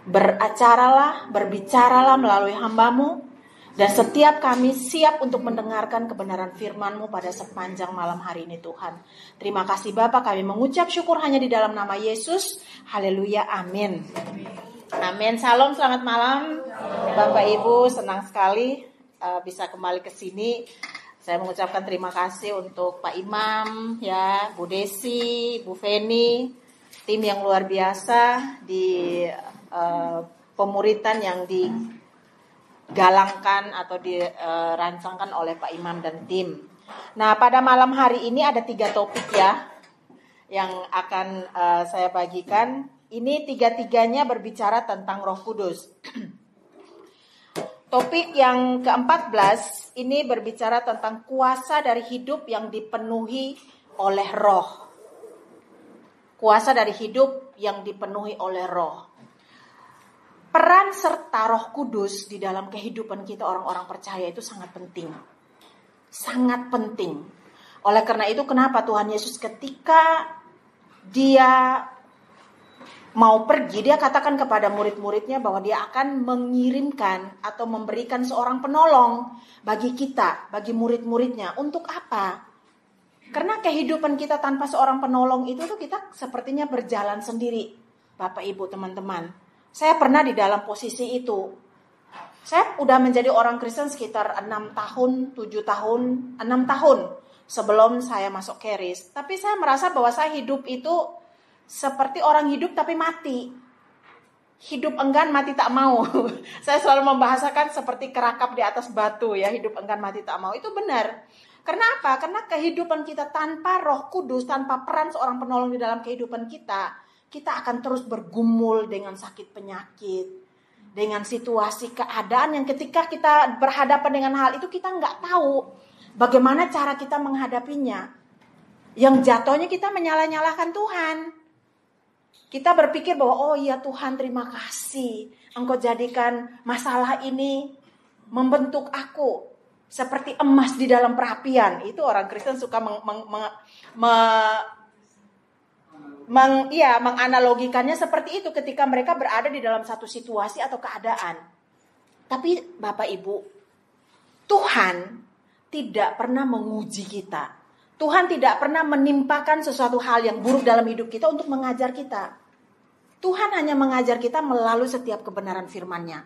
Beracaralah, berbicaralah melalui hamba-Mu, dan setiap kami siap untuk mendengarkan kebenaran firman-Mu pada sepanjang malam hari ini Tuhan. Terima kasih Bapa, kami mengucap syukur hanya di dalam nama Yesus. Haleluya, amin. Amin. Salam, selamat malam Bapak Ibu, senang sekali bisa kembali ke sini. Saya mengucapkan terima kasih untuk Pak Imam, ya, Bu Desi, Bu Feni, tim yang luar biasa di pemuritan yang digalangkan atau dirancangkan oleh Pak Imam dan tim. Nah, pada malam hari ini ada 3 topik ya yang akan saya bagikan. Ini 3-tiganya berbicara tentang Roh Kudus. Topik yang ke-14 ini berbicara tentang kuasa dari hidup yang dipenuhi oleh Roh. Kuasa dari hidup yang dipenuhi oleh Roh. Peran serta Roh Kudus di dalam kehidupan kita orang-orang percaya itu sangat penting. Sangat penting. Oleh karena itu kenapa Tuhan Yesus ketika dia mau pergi, dia katakan kepada murid-muridnya bahwa dia akan mengirimkan atau memberikan seorang penolong bagi kita, bagi murid-muridnya. Untuk apa? Karena kehidupan kita tanpa seorang penolong itu tuh kita sepertinya berjalan sendiri. Bapak, Ibu, teman-teman. Saya pernah di dalam posisi itu. Saya udah menjadi orang Kristen sekitar 6 tahun, 7 tahun, 6 tahun sebelum saya masuk Charis. Tapi saya merasa bahwa saya hidup itu seperti orang hidup tapi mati. Hidup enggan, mati tak mau. Saya selalu membahasakan seperti kerakap di atas batu ya, hidup enggan, mati tak mau. Itu benar. Karena apa? Karena kehidupan kita tanpa Roh Kudus, tanpa peran seorang penolong di dalam kehidupan kita akan terus bergumul dengan sakit penyakit, dengan situasi keadaan yang ketika kita berhadapan dengan hal itu kita nggak tahu bagaimana cara kita menghadapinya. Yang jatuhnya kita menyalah-nyalahkan Tuhan. Kita berpikir bahwa oh iya Tuhan, terima kasih Engkau jadikan masalah ini membentuk aku seperti emas di dalam perapian. Itu orang Kristen suka menganalogikannya seperti itu ketika mereka berada di dalam satu situasi atau keadaan. Tapi Bapak Ibu, Tuhan tidak pernah menguji kita. Tuhan tidak pernah menimpakan sesuatu hal yang buruk dalam hidup kita untuk mengajar kita. Tuhan hanya mengajar kita melalui setiap kebenaran firman-Nya.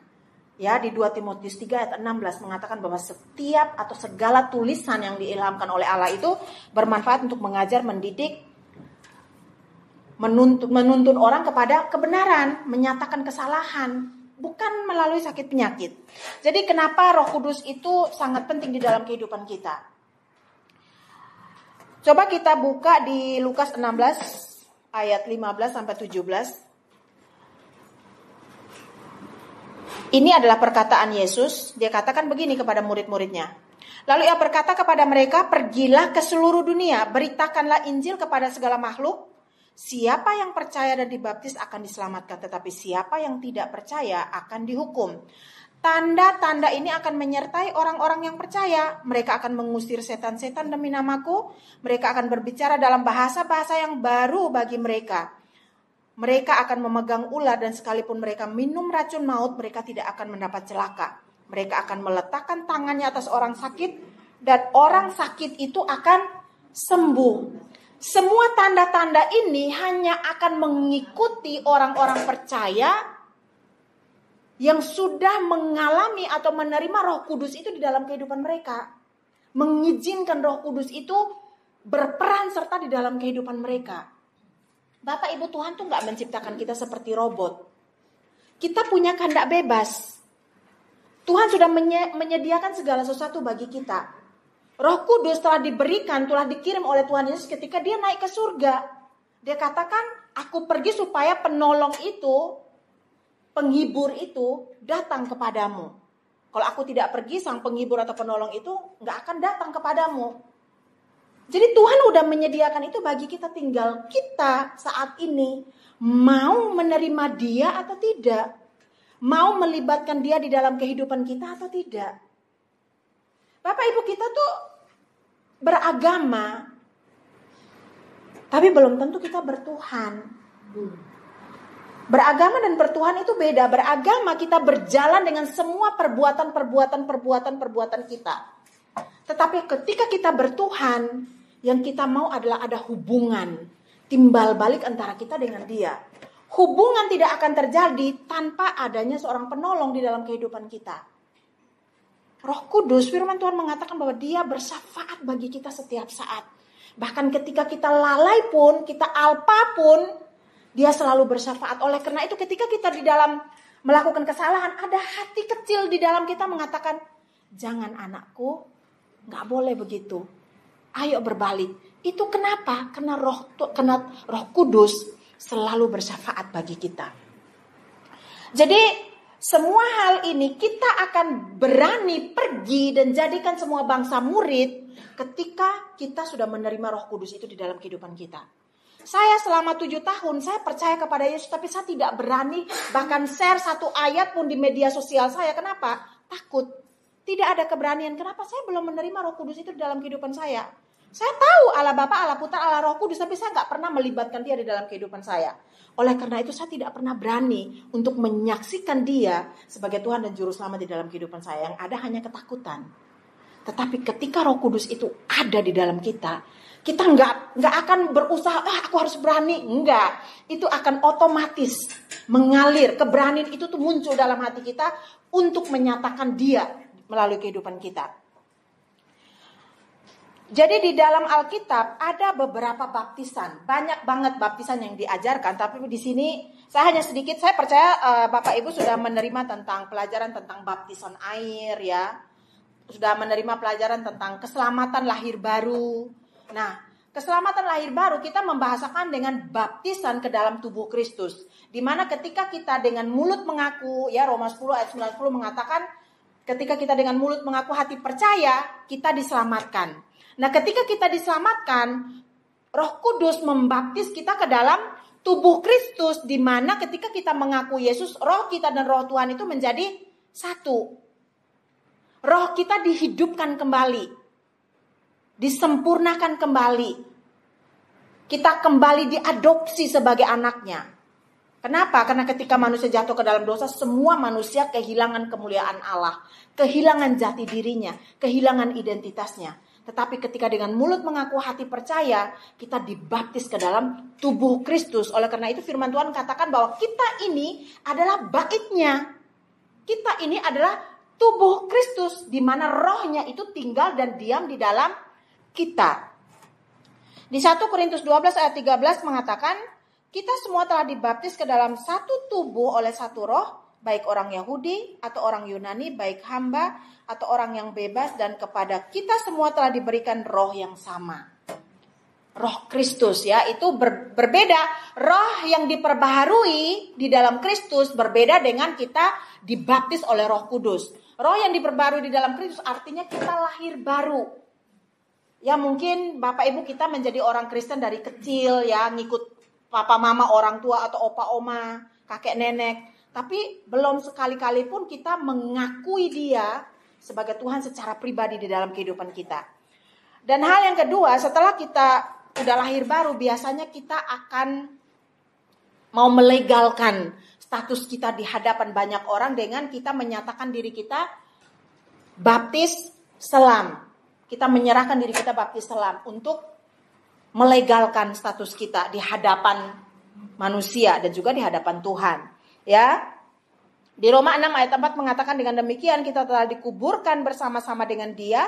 Ya, di 2 Timotius 3 ayat 16 mengatakan bahwa setiap atau segala tulisan yang diilhamkan oleh Allah itu bermanfaat untuk mengajar, mendidik, menuntun orang kepada kebenaran, menyatakan kesalahan, bukan melalui sakit penyakit. Jadi kenapa Roh Kudus itu sangat penting di dalam kehidupan kita? Coba kita buka di Lukas 16 ayat 15 sampai 17. Ini adalah perkataan Yesus. Dia katakan begini kepada murid-muridnya. Lalu ia berkata kepada mereka, pergilah ke seluruh dunia, beritakanlah Injil kepada segala makhluk. Siapa yang percaya dan dibaptis akan diselamatkan, tetapi siapa yang tidak percaya akan dihukum. Tanda-tanda ini akan menyertai orang-orang yang percaya. Mereka akan mengusir setan-setan demi namaku. Mereka akan berbicara dalam bahasa-bahasa yang baru bagi mereka. Mereka akan memegang ular dan sekalipun mereka minum racun maut, mereka tidak akan mendapat celaka. Mereka akan meletakkan tangannya atas orang sakit dan orang sakit itu akan sembuh. Semua tanda-tanda ini hanya akan mengikuti orang-orang percaya yang sudah mengalami atau menerima Roh Kudus itu di dalam kehidupan mereka. Mengizinkan Roh Kudus itu berperan serta di dalam kehidupan mereka. Bapak Ibu, Tuhan tuh gak menciptakan kita seperti robot. Kita punya kehendak bebas. Tuhan sudah menyediakan segala sesuatu bagi kita. Roh Kudus telah diberikan, telah dikirim oleh Tuhan Yesus ketika dia naik ke surga. Dia katakan, aku pergi supaya penolong itu, penghibur itu datang kepadamu. Kalau aku tidak pergi, sang penghibur atau penolong itu gak akan datang kepadamu. Jadi Tuhan udah menyediakan itu bagi kita, tinggal kita saat ini mau menerima dia atau tidak. Mau melibatkan dia di dalam kehidupan kita atau tidak. Bapak Ibu, kita tuh beragama, tapi belum tentu kita bertuhan. Beragama dan bertuhan itu beda. Beragama kita berjalan dengan semua perbuatan kita. Tetapi ketika kita bertuhan, yang kita mau adalah ada hubungan, timbal balik antara kita dengan Dia. Hubungan tidak akan terjadi tanpa adanya seorang penolong di dalam kehidupan kita. Roh Kudus, firman Tuhan mengatakan bahwa Dia bersyafaat bagi kita setiap saat. Bahkan ketika kita lalai pun, kita alpa pun, Dia selalu bersyafaat. Oleh karena itu ketika kita di dalam melakukan kesalahan, ada hati kecil di dalam kita mengatakan, jangan anakku, gak boleh begitu. Ayo berbalik. Itu kenapa? Karena Roh Kudus selalu bersyafaat bagi kita. Jadi semua hal ini kita akan berani pergi dan jadikan semua bangsa murid ketika kita sudah menerima Roh Kudus itu di dalam kehidupan kita. Saya selama 7 tahun, saya percaya kepada Yesus, tapi saya tidak berani bahkan share satu ayat pun di media sosial saya. Kenapa? Takut. Tidak ada keberanian. Kenapa? Saya belum menerima Roh Kudus itu di dalam kehidupan saya. Saya tahu Allah Bapa, Allah Putra, Allah Roh Kudus, tapi saya gak pernah melibatkan Dia di dalam kehidupan saya. Oleh karena itu saya tidak pernah berani untuk menyaksikan Dia sebagai Tuhan dan Juru Selamat di dalam kehidupan saya. Yang ada hanya ketakutan. Tetapi ketika Roh Kudus itu ada di dalam kita nggak akan berusaha, aku harus berani. Enggak, itu akan otomatis mengalir. Keberanian itu tuh muncul dalam hati kita untuk menyatakan Dia melalui kehidupan kita. Jadi di dalam Alkitab ada beberapa baptisan, banyak banget baptisan yang diajarkan. Tapi di sini saya hanya sedikit. Saya percaya Bapak Ibu sudah menerima tentang pelajaran tentang baptisan air, ya, sudah menerima pelajaran tentang keselamatan lahir baru. Nah, keselamatan lahir baru kita membahasakan dengan baptisan ke dalam tubuh Kristus. Dimana ketika kita dengan mulut mengaku, ya Roma 10 ayat 90 mengatakan, ketika kita dengan mulut mengaku hati percaya, kita diselamatkan. Nah, ketika kita diselamatkan, Roh Kudus membaptis kita ke dalam tubuh Kristus, di mana ketika kita mengaku Yesus, roh kita dan roh Tuhan itu menjadi satu. Roh kita dihidupkan kembali, disempurnakan kembali. Kita kembali diadopsi sebagai anaknya. Kenapa? Karena ketika manusia jatuh ke dalam dosa, semua manusia kehilangan kemuliaan Allah, kehilangan jati dirinya, kehilangan identitasnya. Tetapi ketika dengan mulut mengaku hati percaya, kita dibaptis ke dalam tubuh Kristus. Oleh karena itu firman Tuhan katakan bahwa kita ini adalah baitnya. Kita ini adalah tubuh Kristus, di mana rohnya itu tinggal dan diam di dalam kita. Di 1 Korintus 12 ayat 13 mengatakan, kita semua telah dibaptis ke dalam satu tubuh oleh satu roh, baik orang Yahudi atau orang Yunani, baik hamba atau orang yang bebas, dan kepada kita semua telah diberikan roh yang sama. Roh Kristus, ya, itu berbeda. Roh yang diperbaharui di dalam Kristus berbeda dengan kita dibaptis oleh Roh Kudus. Roh yang diperbarui di dalam Kristus artinya kita lahir baru. Ya, mungkin Bapak Ibu kita menjadi orang Kristen dari kecil, ya, ngikut papa mama orang tua atau opa oma, kakek nenek. Tapi belum sekali-kali pun kita mengakui Dia sebagai Tuhan secara pribadi di dalam kehidupan kita. Dan hal yang kedua, setelah kita udah lahir baru, biasanya kita akan mau melegalkan status kita di hadapan banyak orang dengan kita menyatakan diri kita baptis selam. Kita menyerahkan diri kita baptis selam untuk melegalkan status kita di hadapan manusia dan juga di hadapan Tuhan. Ya, di Roma 6 ayat 4 mengatakan, dengan demikian kita telah dikuburkan bersama-sama dengan Dia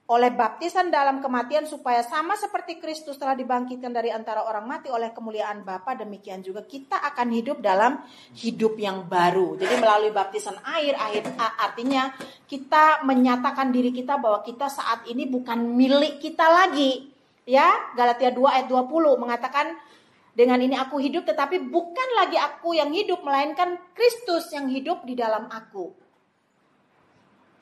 oleh baptisan dalam kematian, supaya sama seperti Kristus telah dibangkitkan dari antara orang mati oleh kemuliaan Bapa, demikian juga kita akan hidup dalam hidup yang baru. Jadi melalui baptisan air artinya kita menyatakan diri kita bahwa kita saat ini bukan milik kita lagi. Ya, Galatia 2 ayat 20 mengatakan, dengan ini aku hidup, tetapi bukan lagi aku yang hidup, melainkan Kristus yang hidup di dalam aku.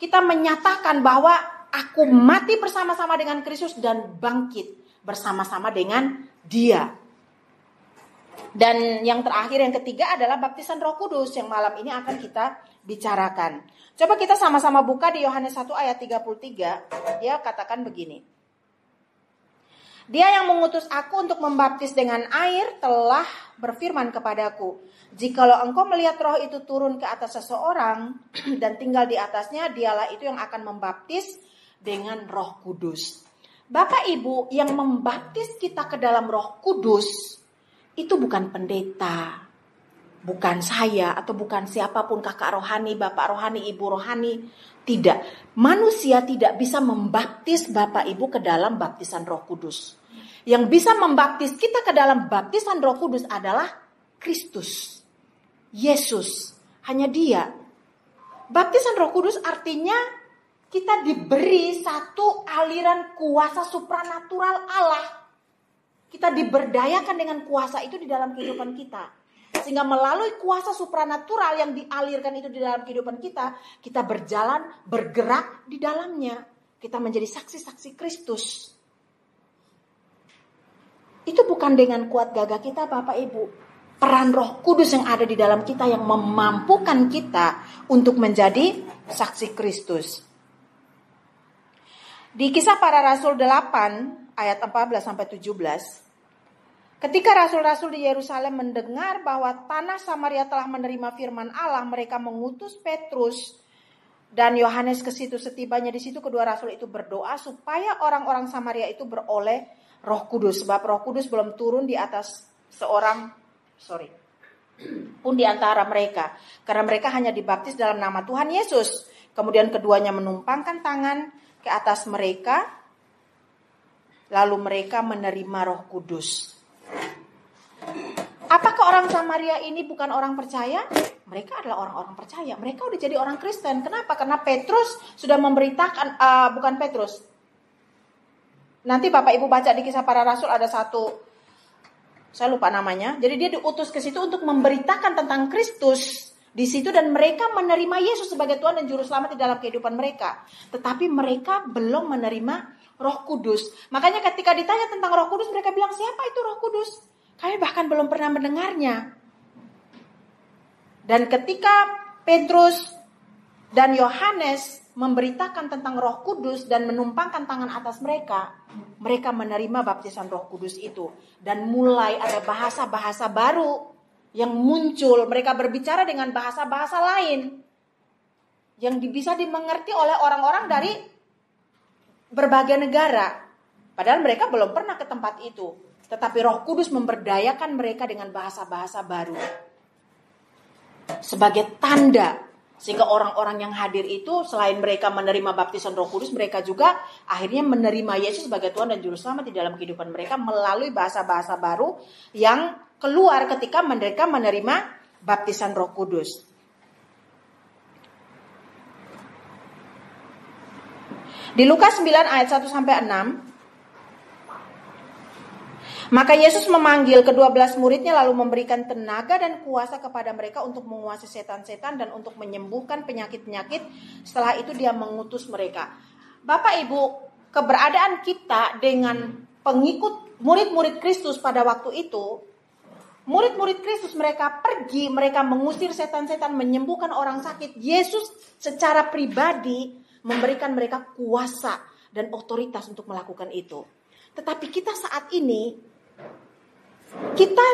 Kita menyatakan bahwa aku mati bersama-sama dengan Kristus dan bangkit bersama-sama dengan Dia. Dan yang terakhir, yang ketiga adalah baptisan Roh Kudus yang malam ini akan kita bicarakan. Coba kita sama-sama buka di Yohanes 1 ayat 33. Dia katakan begini. Dia yang mengutus aku untuk membaptis dengan air telah berfirman kepadaku, jikalau engkau melihat roh itu turun ke atas seseorang dan tinggal di atasnya, dialah itu yang akan membaptis dengan Roh Kudus. Bapak Ibu, yang membaptis kita ke dalam Roh Kudus itu bukan pendeta, bukan saya atau bukan siapapun, kakak rohani, bapak rohani, ibu rohani. Tidak, manusia tidak bisa membaptis Bapak Ibu ke dalam baptisan Roh Kudus. Yang bisa membaptis kita ke dalam baptisan Roh Kudus adalah Kristus, Yesus, hanya Dia. Baptisan Roh Kudus artinya kita diberi satu aliran kuasa supranatural Allah. Kita diberdayakan dengan kuasa itu di dalam kehidupan kita. Sehingga melalui kuasa supranatural yang dialirkan itu di dalam kehidupan kita, kita berjalan, bergerak di dalamnya. Kita menjadi saksi-saksi Kristus. Itu bukan dengan kuat gagah kita, Bapak Ibu. Peran Roh Kudus yang ada di dalam kita yang memampukan kita untuk menjadi saksi Kristus. Di Kisah Para Rasul 8 ayat 14-17, ketika rasul-rasul di Yerusalem mendengar bahwa tanah Samaria telah menerima firman Allah, mereka mengutus Petrus dan Yohanes ke situ. Setibanya di situ, kedua rasul itu berdoa supaya orang-orang Samaria itu beroleh Roh Kudus, sebab Roh Kudus belum turun di atas pun di antara mereka, karena mereka hanya dibaptis dalam nama Tuhan Yesus. Kemudian keduanya menumpangkan tangan ke atas mereka, lalu mereka menerima Roh Kudus. Apakah orang Samaria ini bukan orang percaya? Mereka adalah orang-orang percaya. Mereka udah jadi orang Kristen. Kenapa? Karena Petrus sudah memberitakan, bukan Petrus. Nanti Bapak Ibu baca di Kisah Para Rasul ada satu, saya lupa namanya. Jadi dia diutus ke situ untuk memberitakan tentang Kristus di situ, dan mereka menerima Yesus sebagai Tuhan dan Juru Selamat di dalam kehidupan mereka. Tetapi mereka belum menerima Roh Kudus. Makanya ketika ditanya tentang Roh Kudus, mereka bilang, siapa itu Roh Kudus? Kami bahkan belum pernah mendengarnya. Dan ketika Petrus dan Yohanes memberitakan tentang Roh Kudus dan menumpangkan tangan atas mereka, mereka menerima baptisan Roh Kudus itu. Dan mulai ada bahasa-bahasa baru yang muncul. Mereka berbicara dengan bahasa-bahasa lain yang bisa dimengerti oleh orang-orang dari berbagai negara. Padahal mereka belum pernah ke tempat itu. Tetapi Roh Kudus memberdayakan mereka dengan bahasa-bahasa baru sebagai tanda. Sehingga orang-orang yang hadir itu selain mereka menerima baptisan Roh Kudus, mereka juga akhirnya menerima Yesus sebagai Tuhan dan Juru Selamat di dalam kehidupan mereka melalui bahasa-bahasa baru yang keluar ketika mereka menerima baptisan Roh Kudus. Di Lukas 9 ayat 1-6, maka Yesus memanggil ke-12 muridnya lalu memberikan tenaga dan kuasa kepada mereka untuk menguasai setan-setan dan untuk menyembuhkan penyakit-penyakit. Setelah itu dia mengutus mereka. Bapak Ibu, keberadaan kita dengan pengikut murid-murid Kristus pada waktu itu, murid-murid Kristus mereka pergi, mereka mengusir setan-setan, menyembuhkan orang sakit. Yesus secara pribadi memberikan mereka kuasa dan otoritas untuk melakukan itu. Tetapi kita saat ini, kita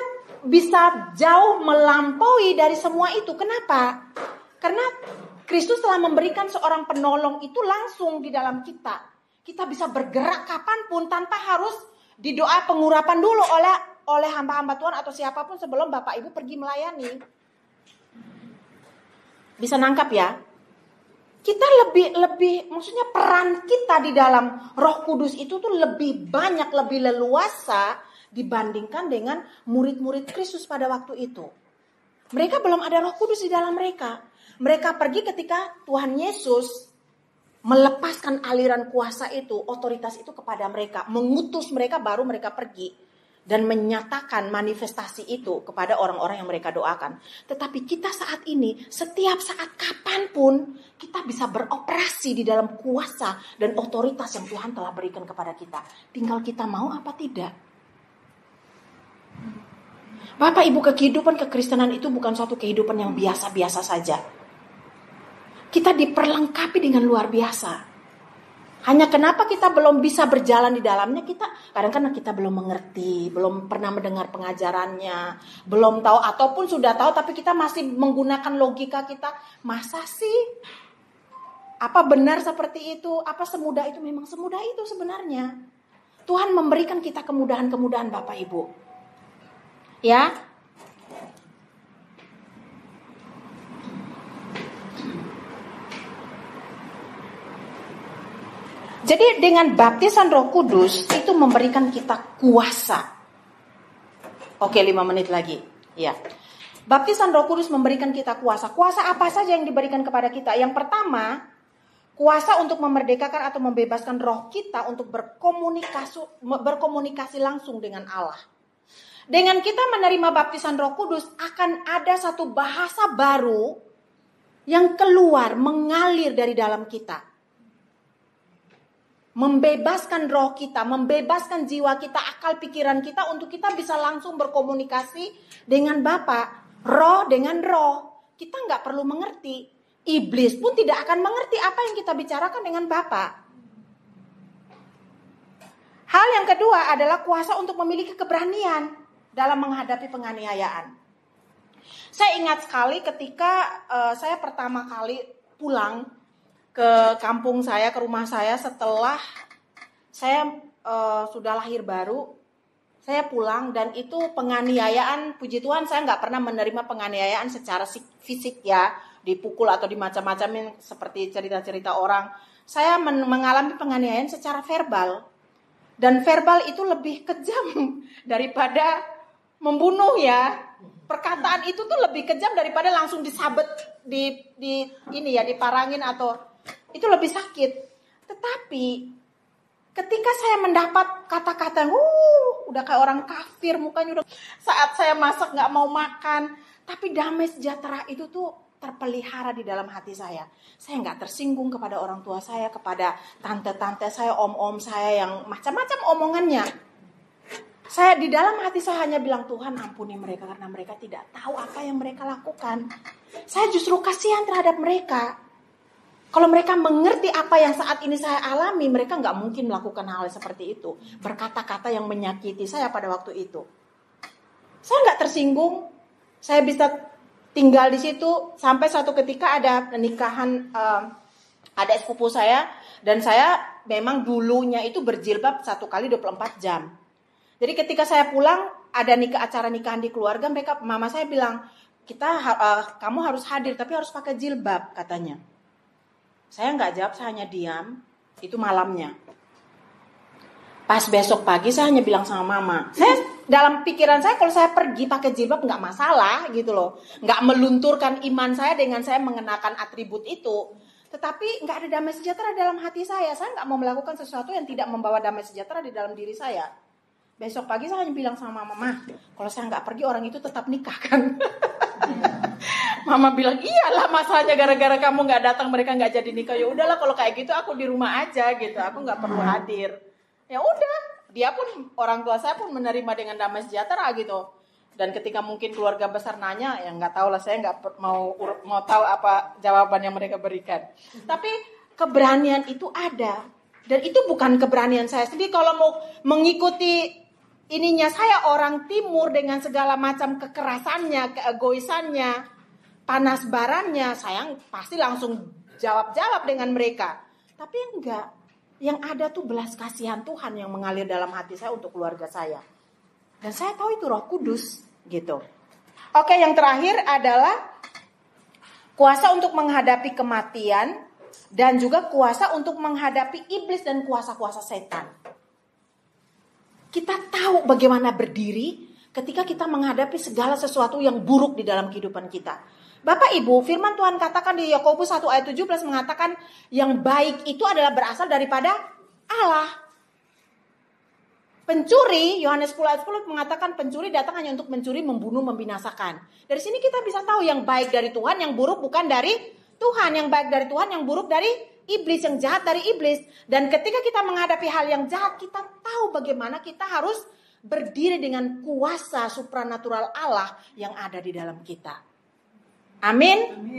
bisa jauh melampaui dari semua itu. Kenapa? Karena Kristus telah memberikan seorang penolong itu langsung di dalam kita. Kita bisa bergerak kapanpun tanpa harus didoa pengurapan dulu oleh hamba-hamba Tuhan atau siapapun sebelum Bapak Ibu pergi melayani. Bisa nangkap ya? Kita lebih maksudnya peran kita di dalam Roh Kudus itu tuh lebih banyak, lebih leluasa dibandingkan dengan murid-murid Kristus pada waktu itu. Mereka belum ada Roh Kudus di dalam mereka. Mereka pergi ketika Tuhan Yesus melepaskan aliran kuasa itu, otoritas itu kepada mereka, mengutus mereka, baru mereka pergi dan menyatakan manifestasi itu kepada orang-orang yang mereka doakan. Tetapi kita saat ini, setiap saat kapanpun, kita bisa beroperasi di dalam kuasa dan otoritas yang Tuhan telah berikan kepada kita. Tinggal kita mau apa tidak. Bapak Ibu, kehidupan kekristenan itu bukan suatu kehidupan yang biasa-biasa saja. Kita diperlengkapi dengan luar biasa. Hanya kenapa kita belum bisa berjalan di dalamnya, kadang-kadang kita belum mengerti, belum pernah mendengar pengajarannya, belum tahu, ataupun sudah tahu tapi kita masih menggunakan logika kita. Masa sih? Apa benar seperti itu? Apa semudah itu? Memang semudah itu sebenarnya. Tuhan memberikan kita kemudahan-kemudahan Bapak Ibu. Ya. Jadi dengan baptisan Roh Kudus itu memberikan kita kuasa. Oke, 5 menit lagi. Ya. Baptisan Roh Kudus memberikan kita kuasa. Kuasa apa saja yang diberikan kepada kita? Yang pertama, kuasa untuk memerdekakan atau membebaskan roh kita untuk berkomunikasi langsung dengan Allah. Dengan kita menerima baptisan Roh Kudus akan ada satu bahasa baru yang keluar, mengalir dari dalam kita. Membebaskan roh kita, membebaskan jiwa kita, akal pikiran kita untuk kita bisa langsung berkomunikasi dengan Bapa. Roh dengan roh. Kita nggak perlu mengerti. Iblis pun tidak akan mengerti apa yang kita bicarakan dengan Bapa. Hal yang kedua adalah kuasa untuk memiliki keberanian dalam menghadapi penganiayaan. Saya ingat sekali ketika saya pertama kali pulang ke kampung saya, ke rumah saya setelah saya sudah lahir baru. Saya pulang dan itu penganiayaan, puji Tuhan saya nggak pernah menerima penganiayaan secara fisik ya, dipukul atau dimacam-macamin seperti cerita-cerita orang. Saya mengalami penganiayaan secara verbal. Dan verbal itu lebih kejam daripada membunuh ya. Perkataan itu tuh lebih kejam daripada langsung disabet, diparangin atau itu lebih sakit. Tetapi ketika saya mendapat kata-kata udah kayak orang kafir, mukanya udah, saat saya masak gak mau makan, tapi damai sejahtera itu tuh terpelihara di dalam hati saya. Saya gak tersinggung kepada orang tua saya, kepada tante-tante saya, om-om saya yang macam-macam omongannya. Saya di dalam hati saya hanya bilang, Tuhan ampuni mereka karena mereka tidak tahu apa yang mereka lakukan. Saya justru kasihan terhadap mereka. Kalau mereka mengerti apa yang saat ini saya alami, mereka nggak mungkin melakukan hal seperti itu. Berkata-kata yang menyakiti saya pada waktu itu. Saya nggak tersinggung. Saya bisa tinggal di situ sampai suatu ketika ada pernikahan ada sepupu saya. Dan saya memang dulunya itu berjilbab 1 kali 24 jam. Jadi ketika saya pulang, ada acara nikahan di keluarga, mama saya bilang, kamu harus hadir tapi harus pakai jilbab katanya. Saya nggak jawab, saya hanya diam. Itu malamnya. Pas besok pagi saya hanya bilang sama mama. Saya dalam pikiran saya kalau saya pergi pakai jilbab nggak masalah gitu loh. Nggak melunturkan iman saya dengan saya mengenakan atribut itu. Tetapi nggak ada damai sejahtera dalam hati saya. Saya nggak mau melakukan sesuatu yang tidak membawa damai sejahtera di dalam diri saya. Besok pagi saya hanya bilang sama mama, kalau saya nggak pergi orang itu tetap nikah kan. Mama bilang, iyalah masalahnya gara-gara kamu nggak datang mereka nggak jadi nikah. Ya udahlah kalau kayak gitu aku di rumah aja gitu, aku nggak perlu hadir. Ya udah, dia pun orang tua saya pun menerima dengan damai sejahtera gitu. Dan ketika mungkin keluarga besar nanya, ya nggak tahu lah, saya nggak mau tahu apa jawaban yang mereka berikan. Tapi keberanian itu ada, dan itu bukan keberanian saya sendiri. Kalau mau mengikuti ininya saya orang timur dengan segala macam kekerasannya, keegoisannya, panas barannya, saya pasti langsung jawab dengan mereka. Tapi enggak, yang ada tuh belas kasihan Tuhan yang mengalir dalam hati saya untuk keluarga saya. Dan saya tahu itu Roh Kudus gitu. Oke, yang terakhir adalah kuasa untuk menghadapi kematian dan juga kuasa untuk menghadapi iblis dan kuasa-kuasa setan. Kita tahu bagaimana berdiri ketika kita menghadapi segala sesuatu yang buruk di dalam kehidupan kita. Bapak Ibu, firman Tuhan katakan di Yakobus 1 ayat 17 mengatakan yang baik itu adalah berasal daripada Allah. Pencuri, Yohanes 10 ayat 10 mengatakan pencuri datang hanya untuk mencuri, membunuh, membinasakan. Dari sini kita bisa tahu yang baik dari Tuhan, yang buruk bukan dari Tuhan. Yang baik dari Tuhan, yang buruk dari iblis, yang jahat dari iblis. Dan ketika kita menghadapi hal yang jahat, kita tahu bagaimana kita harus berdiri dengan kuasa supranatural Allah yang ada di dalam kita. Amin.